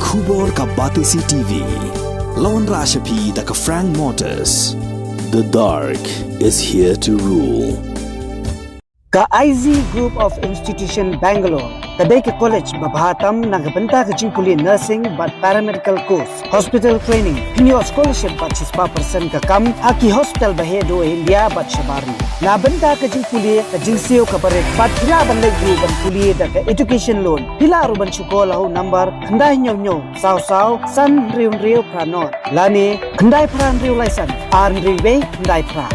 Khubor ka Batisi TV. Lawan Rashapi da ka Frank Motors. The dark is here to rule. Ka IZ Group of Institution Bangalore. Kadai ke college babahatam nagabanta ke jingkuli nursing but paramedical course, hospital training, pinyo scholarship but 6% ka kam, aki hospital bahedo India but shabarni. Nabanta ke jingkuli ke jingsio ka barek but pila banleg group ban kuli da ke education loan. Pila aruban syukola hu number kandai nyo saw san riu pranot. Lani kandai pran riu license, arn riu kandai pra.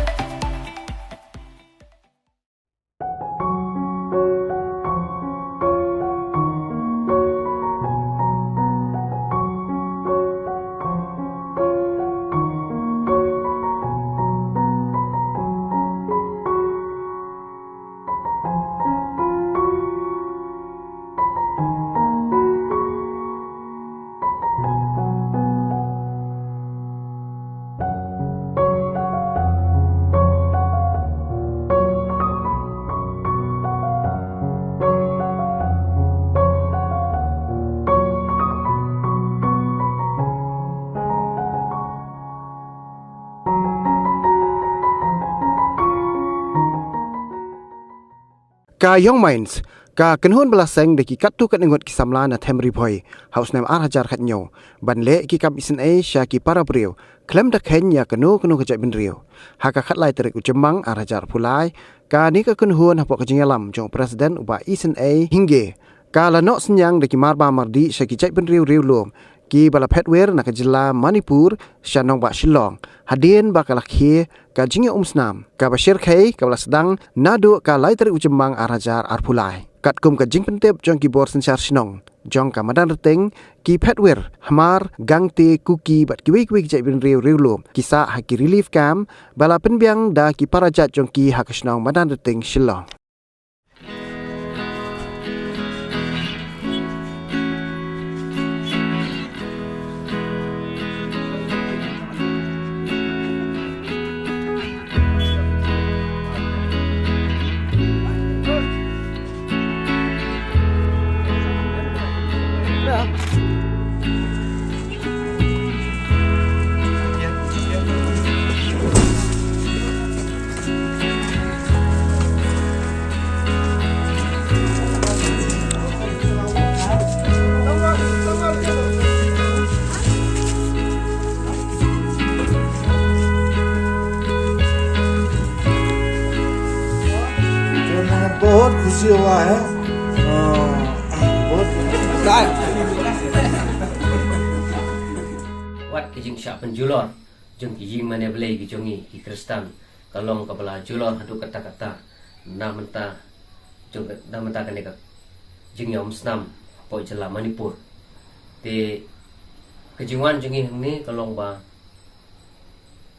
Ka Young Minds, ka kenhun belaseng de ki katu kat ngot ki samla na temri boy, house name hajar khat nyo, ban le ki kam isen sya ki para brio, klem dak hen ya kenu kejak bin rio. Haka khat lai terik ucemang hajar pulai, ka ni ka kenhun hapok kejingalam jong presiden uba isen hingge, ka lanok senyang de ki marba mardi sya ki jek bin rio lom. Ki bala petwer na kajila Manipur syanong ba Shillong hadien ba kalakhi ka jinge umsnam ka bashir khai ka bala sedang nadu ka laiter ujemang arajar arpulai kat kum ka jing pentep jong ki bor sensar shinong jong ka madan reteng ki petwer hamar gangte kuki bat ki wik jai bin riu lom kisa haki relief cam bala penbiang da ki parajat jong ki hakashnong madan reteng Shillong. बहुत खुशी हुआ है बहुत wat kijing syak penjulor jeng kijing mana belai kijongi ki kristan kalong kepala julor hadu kata-kata namenta jeng namenta kene ka jing yom snam po jela Manipur te kijingwan jengi ni kalong ba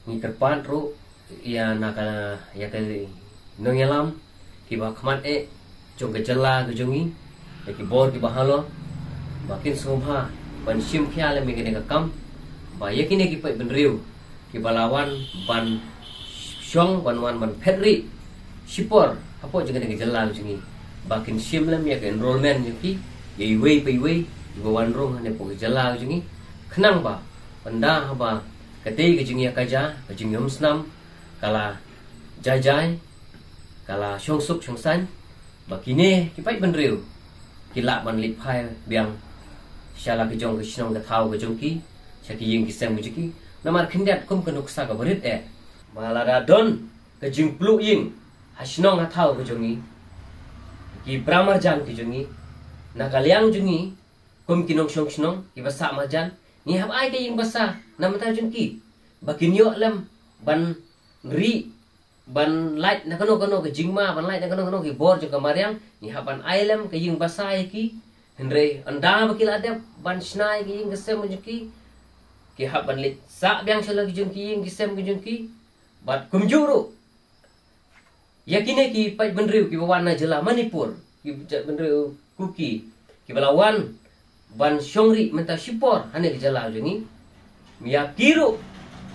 ni kerpan ru ya nakala ya ke nongelam ki ba khmat jong gejala gejongi ki bor ki bahalo makin sumha ban sim khia le mi kene ka kam ba yakine ki pai benriu ki balawan ban syong ban petri sipor apo jeng kene gejala gejongi bakin sim lem ya ke enrollment ki ye wei pai wei gowan rong ne po gejala gejongi khnang ba panda ba kate gejongi kaja gejing yom snam kala jajai kala syong suk syong san bakine kipai benriu kilak ban lip phai biang shala ki jong ki snong ka thau ka jong ki chaki ying ki sem ki namar khindat kum ka nuksa ka barit malada don ka jing plu ying hasnong ha thau ka jongi ki bramar jan ki jongi nakaliang jongi kum kinong syong snong ki basa marjan ni hab ai ka ying basa namata jong ki bakin yo lam ban ri ban light na kano ke jingma ban light na kano ki bor jo kamariang ni haban ailem ke ying basai ki henre anda bakil ada ban snai ki ying gesem ki haban lit sa biang shala ki jung ki ying gesem ki jung ki bat kumjuru yakine ki pai benriu ki bawan na jela Manipur ki benriu kuki ki balawan ban syongri menta sipor hane ki jela jungi miya kiru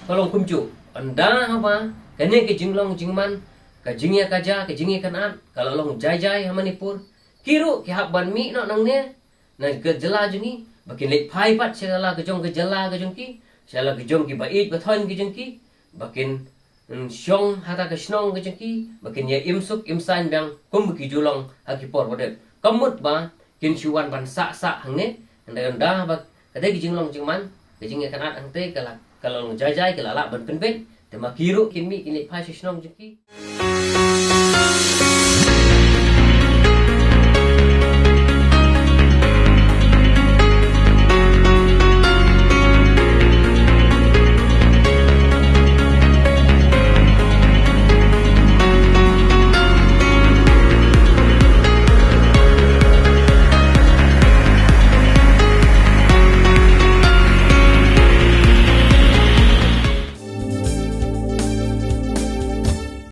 tolong kumju anda apa kene ke jinglong jingman ka jingya kaja ke jingya kanan kalau long jai Manipur kiru ki hak ban mi no nang ne na ke jela jungi bakin lek phai pat segala ke jong ke jela ke jong ki segala ke jong ki bait bathon ke jong ki bakin syong hata ke snong ke jong ki bakin ya imsuk imsan bang kum ki julong haki por bodet kamut ba kin chuan ban sa hangne ndai da ba kadai ki jinglong jingman ke jing kan at angte kalau jai jai ke lala ban pen pen te makiru kin mi kin lek phai snong jong ki